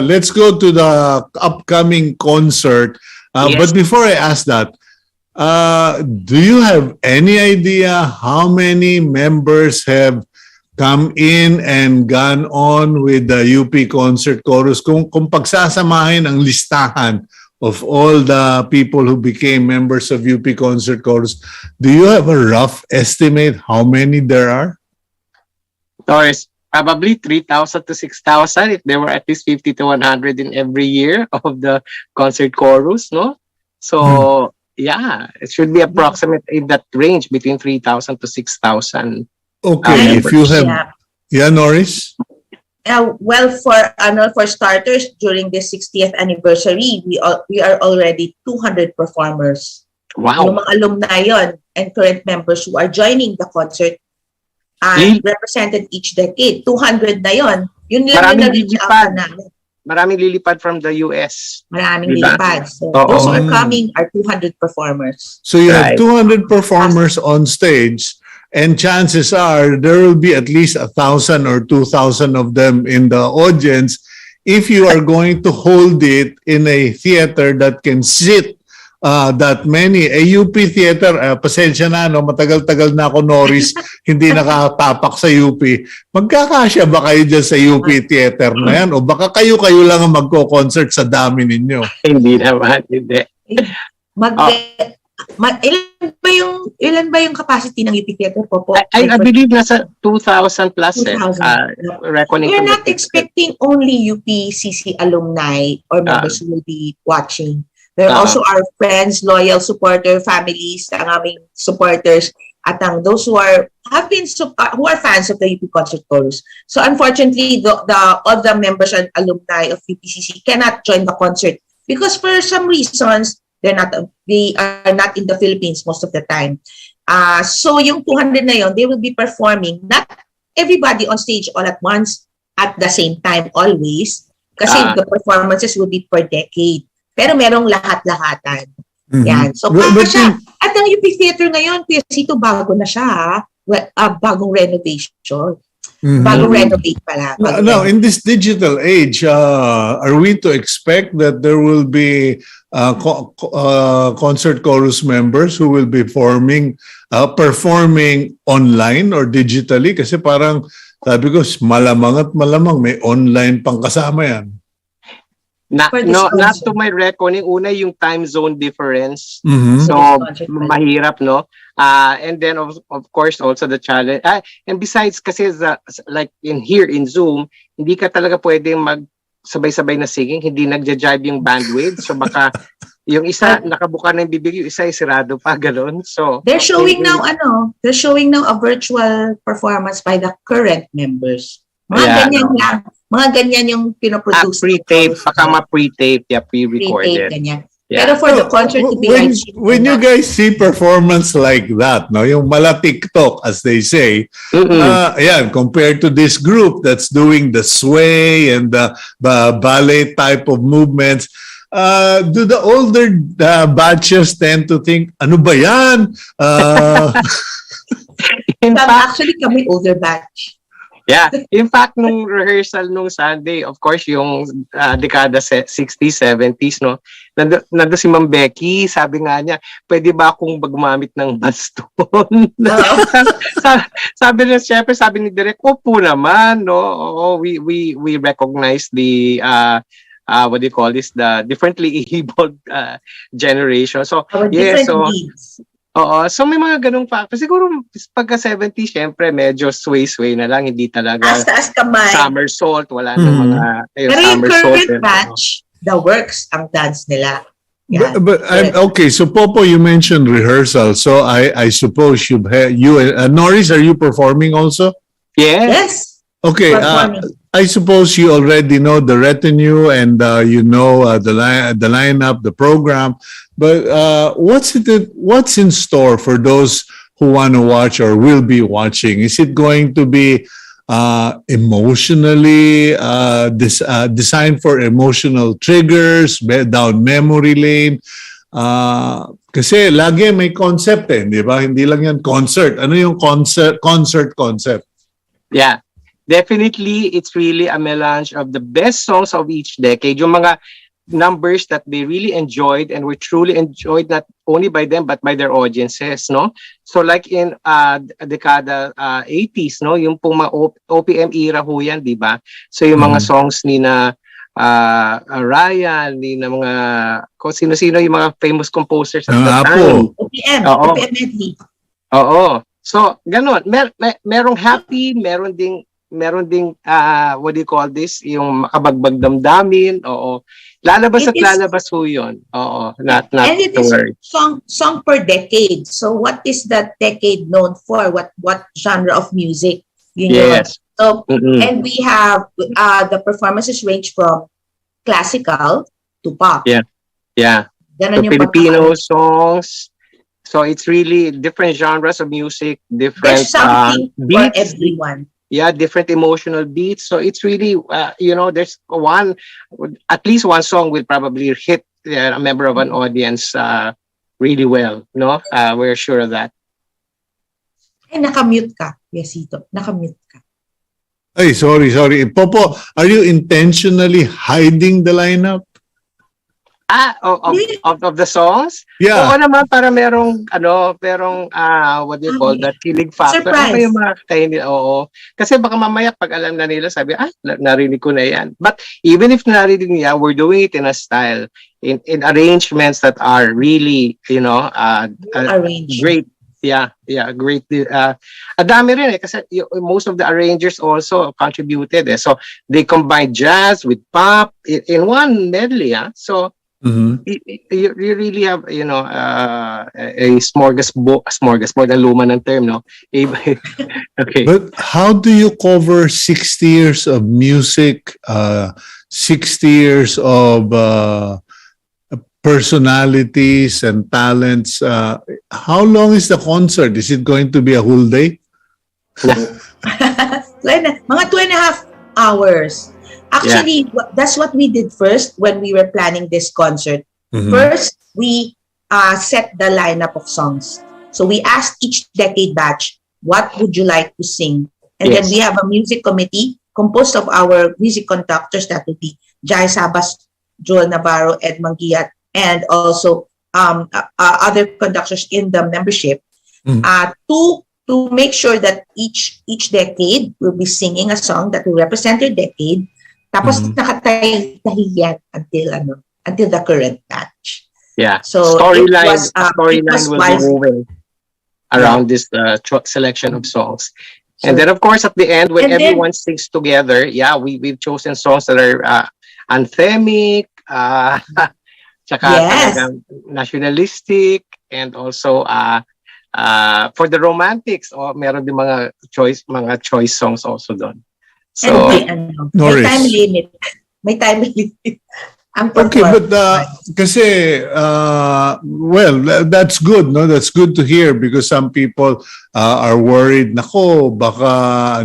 let's go to the upcoming concert. But before I ask that, do you have any idea how many members have come in and gone on with the UP Concert Chorus? Kung pagsasamahin ang listahan of all the people who became members of UP Concert Chorus, do you have a rough estimate how many there are? Doris, probably 3,000 to 6,000 if there were at least 50 to 100 in every year of the concert chorus, no? So, it should be approximate in that range between 3,000 to 6,000. Okay, if you have... Yeah, Norris? Well, for starters, during the 60th anniversary, we are already 200 performers. Wow. Yung mga alumni yon and current members who are joining the concert represented each decade. 200 na yon. Yun lang yung na-reach out namin. Maraming lilipad from the US. Maraming lilipad. So those who are coming are 200 performers. So you have 200 performers on stage, and chances are there will be at least 1,000 or 2,000 of them in the audience if you are going to hold it in a theater that can sit that many. A UP theater, pasensya na, no, matagal-tagal na ako, Norris, hindi nakatapak sa UP. Magkakasya ba kayo dyan sa UP theater na yan? O baka kayo-kayo lang ang magko-concert sa dami ninyo? Hindi naman, hindi. Ilan ba yung capacity ng UP Theater, Popo? I believe nasa 2,000 plus 2,000. reckoning. We're from not the- expecting only UPCC alumni or members who will be watching. There are also our friends, loyal supporter families, ang aming supporters, at ang those who are fans of the UP Concert Chorus. So unfortunately, all the members and alumni of UPCC cannot join the concert because for some reasons they are not in the Philippines most of the time. So yung 200 na yon, they will be performing not everybody on stage all at once at the same time always kasi the performances will be per decade. Pero merong lahat-lahatan. Yan. So, siya. At ang UP Theater ngayon, Kuya Cito, bago na siya. Bagong renovation. Bagong renovate pala. Now, in this digital age, are we to expect that there will be concert chorus members who will be performing online or digitally? Kasi parang, sabi ko, malamang at malamang may online pang kasama yan. Not to my reckoning. Una yung time zone difference. So mahirap, no? And then of course also the challenge. And besides kasi like in Zoom, hindi ka talaga pwedeng sabay-sabay na singing, hindi nagja-jive yung bandwidth. So baka yung isa nakabuka na yung bibig, yung isa sirado pa galon. So they're showing now a virtual performance by the current members. Ganyan lang. Mga ganyan yung pinoproduce. Pre-tape, baka ma-pre-tape, pre-recorded. Ganyan. Pero for the concert to be when you guys see performance like that, no, yung mala TikTok as they say, compared to this group that's doing the sway and the ballet type of movements, do the older batches tend to think, ano ba yan? Actually, kami older batch. Yeah. In fact, nung rehearsal nung Sunday, of course, yung dekada 60s, 70s, no? Nando si Ma'am Becky, sabi nga niya, pwede ba akong gumamit ng baston? sabi ni Direk, opo naman, no? We recognize the what do you call this, the differently abled generation. So, Needs. Oo, so may mga ganung factor. Siguro pagka 70, syempre medyo sway-sway na lang, hindi talaga Taas kamay. somersault, wala nang mga pero yung current batch, the works ang dance nila. Yeah. But okay, so Popo, you mentioned rehearsal. So I suppose you Norris, are you performing also? Yes. Okay, I suppose you already know the retinue and you know the lineup, the program. But what's in store for those who want to watch or will be watching? Is it going to be emotionally designed for emotional triggers, down memory lane? Kasi lagi may concept di ba? Hindi lang yan concert. Ano yung concert concept? Yeah. Definitely, it's really a melange of the best songs of each decade. Yung mga numbers that they really enjoyed and were truly enjoyed not only by them but by their audiences, no? So like in dekada 80s, no? Yung pong mga OPM era ho yan, di ba? So yung mga songs ni na Ryan, ni na mga kung sino-sino yung mga famous composers at that time. OPM medley. Oo. So, ganun. Merong happy, meron ding what do you call this, yung makabagbag damdamin. Oo, lalabas ho yun. Oo, not and it to is worry. song per decade. So what is that decade known for? What genre of music? Yes. So and we have the performances range from classical to pop. Yeah. Ganun So yung Filipino songs. So it's really different genres of music, different there's something for beats. everyone. Yeah, different emotional beats. So it's really, there's at least one song will probably hit a member of an audience really well. No, we're sure of that. Ay, nakamute ka. Yesito, nakamute ka. Ay, sorry. Popo, are you intentionally hiding the lineup? Of the songs? Yeah. Oo naman, para merong what do you call that, kilig factor. Ano ba Surprise. yung mga kainin? Oo. Kasi baka mamaya pag alam na nila, sabi, narinig ko na yan. But even if narinig niya, we're doing it in a style, in arrangements that are really, Arranged. great. Yeah, great. Dami rin kasi most of the arrangers also contributed. So they combined jazz with pop in one medley. So you really have, a smorgasbord, ang luma ng term, no? Okay. But how do you cover 60 years of music, 60 years of personalities and talents? How long is the concert? Is it going to be a whole day? Mga 2.5 hours. Actually, that's what we did first when we were planning this concert. First, we set the lineup of songs. So we asked each decade batch, what would you like to sing? And then we have a music committee composed of our music conductors, that would be Jai Sabas, Joel Navarro, Ed Mangiat, and also other conductors in the membership, to make sure that each decade will be singing a song that will represent their decade. Tapos nakatahiyan until the current batch. Yeah. So storyline will be moving around this selection of songs. So, and then of course at the end, when everyone sings together, we've chosen songs that are anthemic, tsaka nationalistic, and also for the romantics, meron din mga choice songs also doon. So may time limit. May time limit. Okay, but kasi well, that's good, no? That's good to hear, because some people are worried, nako, baka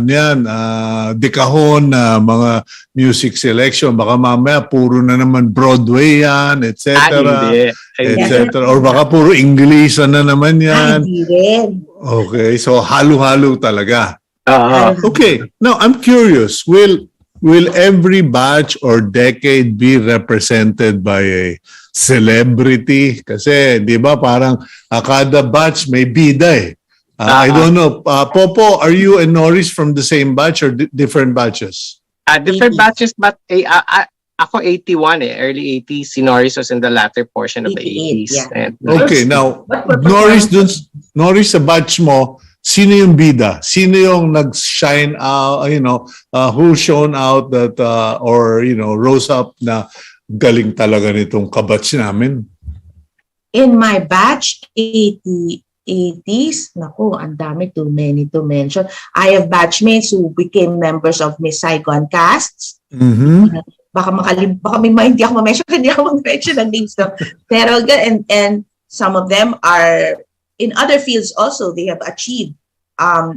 dekahon na mga music selection, baka mamaya puro na naman Broadway yan, etc. etc. Or baka puro English na naman yan. Okay, so halo-halo talaga. Okay, now I'm curious, will every batch or decade be represented by a celebrity? Kasi, di ba, parang kada batch may bida eh. I don't know. Popo, are you and Norris from the same batch or different batches? Different batches, but ako 81 early 80s. Si Norris was in the latter portion of the 80s. Yeah. And, okay, now, Norris sa batch mo, sino yung bida? Sino yung nag-shine out, who shone out that, or, rose up na galing talaga nitong kabatch namin? In my batch, 80s, naku, ang dami, too many to mention. I have batchmates who became members of Miss Saigon casts. Baka hindi ako ma-mention ng names. Pero, and some of them are in other fields also. They have achieved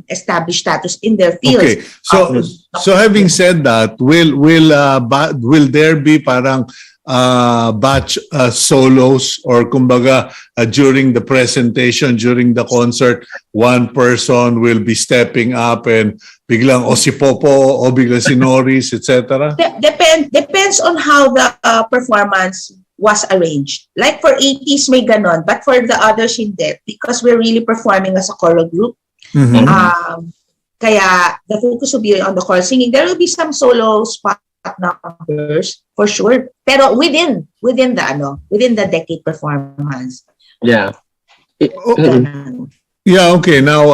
established status in their fields. Okay, so having said that, will there be parang batch solos, or kumbaga during the presentation, during the concert, one person will be stepping up and biglang si Popo o biglang si Norris, etc.? Depends on how the performance was arranged. Like for 80s may ganon, but for the others hindi, because we're really performing as a choral group. Kaya the focus will be on the choral singing. There will be some solo spot numbers for sure, pero within the decade performance. Yeah, okay. Now,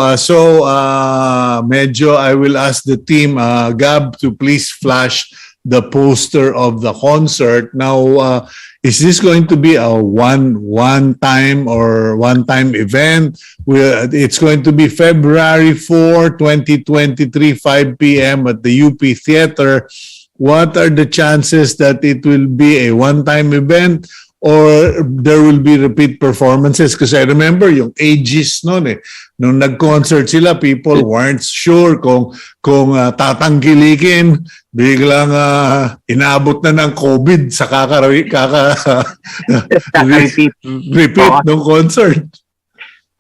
medyo I will ask the team, Gab, to please flash the poster of the concert. Now, is this going to be a one-time event? It's going to be February 4, 2023, 5 p.m. at the UP Theater. What are the chances that it will be a one-time event, or there will be repeat performances? Because I remember yung ages noon nung nag-concert sila, people weren't sure kung tatanggilikin, biglang inabot na ng COVID sa repeat ng concert.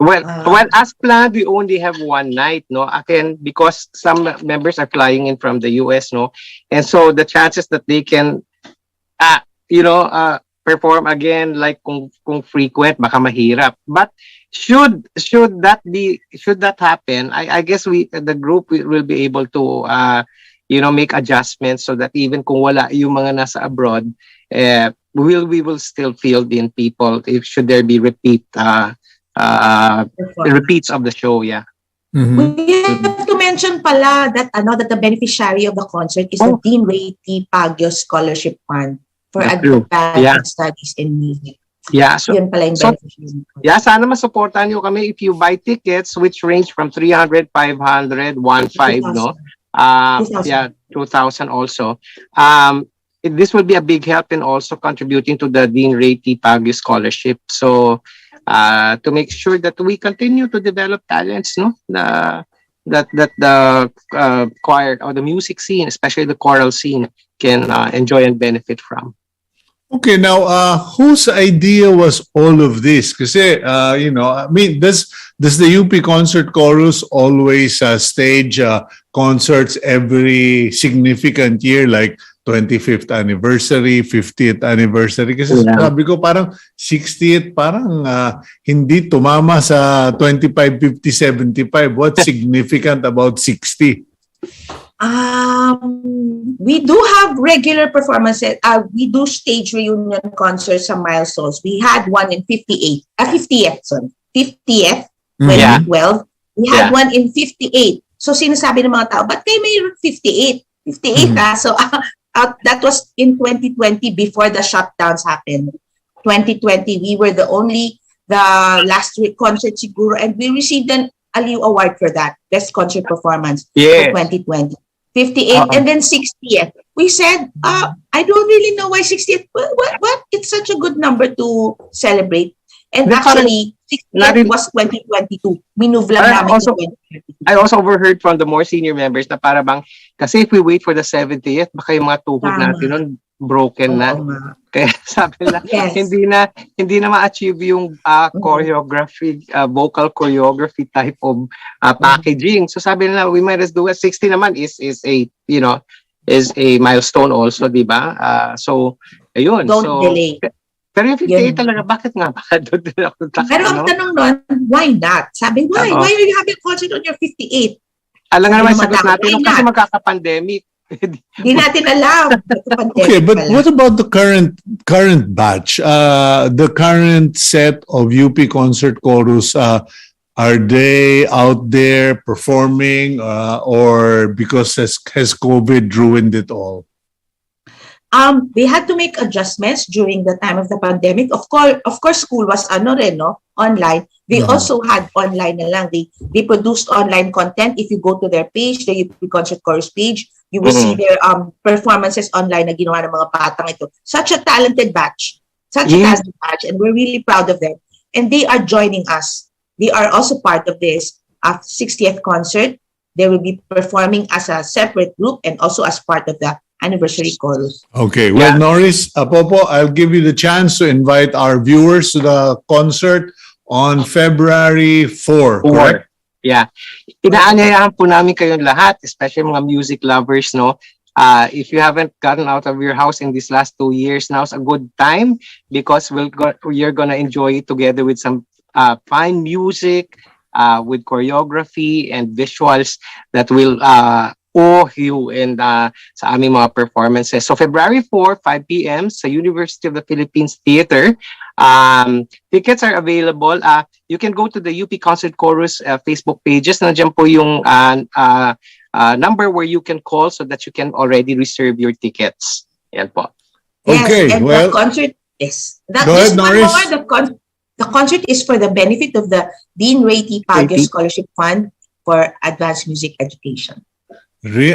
Well, as planned, we only have one night, no? Again, because some members are flying in from the US, no? And so the chances that they can, perform again like kung frequent baka mahirap. But should that happen, I guess the group will be able to make adjustments so that even kung wala yung mga nasa abroad, we will still field in people if should there be repeats of the show. Yeah. Mhm. We have to mention pala that that the beneficiary of the concert is the Dean Ray T. Pagyo Scholarship Fund for That's true. Advanced Studies in Music. Yeah, so Yun pala yung beneficiary. sana masuportahan nyo kami if you buy tickets which range from 300, 500, 1,500, no? 2,000 also. This will be a big help in also contributing to the Dean Ray T. Pagyo Scholarship. So, to make sure that we continue to develop talents, no? That the choir or the music scene, especially the choral scene, can enjoy and benefit from. Okay, now whose idea was all of this? Kasi I mean, does the UP Concert Chorus always stage concerts every significant year, like 25th anniversary, 50th anniversary? Kasi sabi ko parang 60th, parang hindi tumama sa 25, 50, 75. What's significant about 60? We do have regular performances. We do stage reunion concerts sa milestones. We had one in 50th, 2012. We had one in 58. So sinasabi ng mga tao, ba't kayo mayroon 58? 58 So that was in 2020 before the shutdowns happened. 2020, we were the last concert siguro, and we received an Aliw Award for that, Best Concert Performance for 2020. 58 and then 60th. We said, I don't really know why 60th. What? It's such a good number to celebrate. And actually, 60th was 2022. Minove lang namin to 2022. I also overheard from the more senior members na para bang, kasi if we wait for the 70th, baka yung mga tuhod natin nun broken na. Kaya sabi nila, hindi na ma-achieve yung choreography, vocal choreography type of packaging. So sabi nila, we might as do it. 60 naman is a milestone also, di ba? So ayun. Don't delay. Pero yung 58 talaga, bakit nga? Pero ang tanong nun, why not? Sabi, why? Why are you having a concert on your 58? Alam nga naman, sagot natin, kasi magkaka-pandemic. Di natin alam. Okay, but what about the current batch? The current set of UP Concert Chorus, are they out there performing or because has COVID ruined it all? They had to make adjustments during the time of the pandemic. Of course, school was online. They also had online na lang. They produced online content. If you go to their page, the UP Concert Chorus page, you will see their performances online na ginawa ng mga batang ito. Such a talented batch. And we're really proud of them. And they are joining us. They are also part of this 60th concert. They will be performing as a separate group and also as part of the anniversary chorus. Okay, well, Norris, Popo, I'll give you the chance to invite our viewers to the concert on February 4, correct? Yeah. Inaanyayahan po namin kayong lahat, especially mga music lovers, no? If you haven't gotten out of your house in these last 2 years, now's a good time because you're gonna enjoy it together with some fine music, with choreography and visuals that will you and sa aming mga performances. So February 4, 5 p.m. sa University of the Philippines Theater. Tickets are available. You can go to the UP Concert Chorus Facebook pages. Nandiyan po yung number where you can call so that you can already reserve your tickets. Yan po. Okay, and well, the concert is go ahead, Norris. The concert is for the benefit of the Dean Ray T. Pagyo Scholarship Fund for Advanced Music Education. The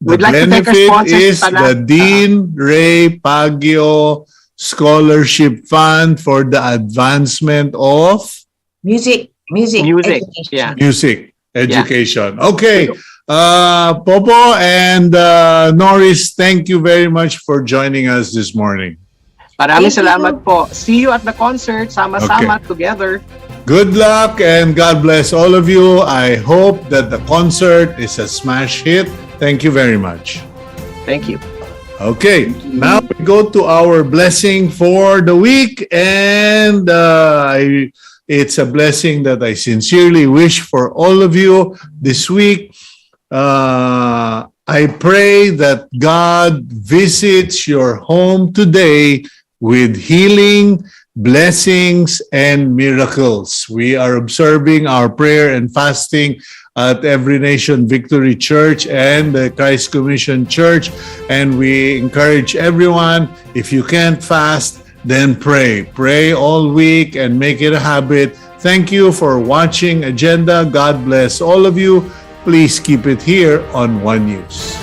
we'd like to thank our benefit sponsors is the Dean Ray Pagyo Scholarship Fund for the advancement of Music education. Yeah. music education. Okay, Popo and Norris, thank you very much for joining us this morning. Maraming Thank you. salamat po. See you at the concert. Sama-sama together. Good luck and God bless all of you. I hope that the concert is a smash hit. Thank you very much. Thank you. Okay, now we go to our blessing for the week, and it's a blessing that I sincerely wish for all of you this week. I pray that God visits your home today with healing, blessings, and miracles. We are observing our prayer and fasting at Every Nation Victory Church and the Christ Commission Church. And we encourage everyone, if you can't fast, then pray. Pray all week and make it a habit. Thank you for watching Agenda. God bless all of you. Please keep it here on One News.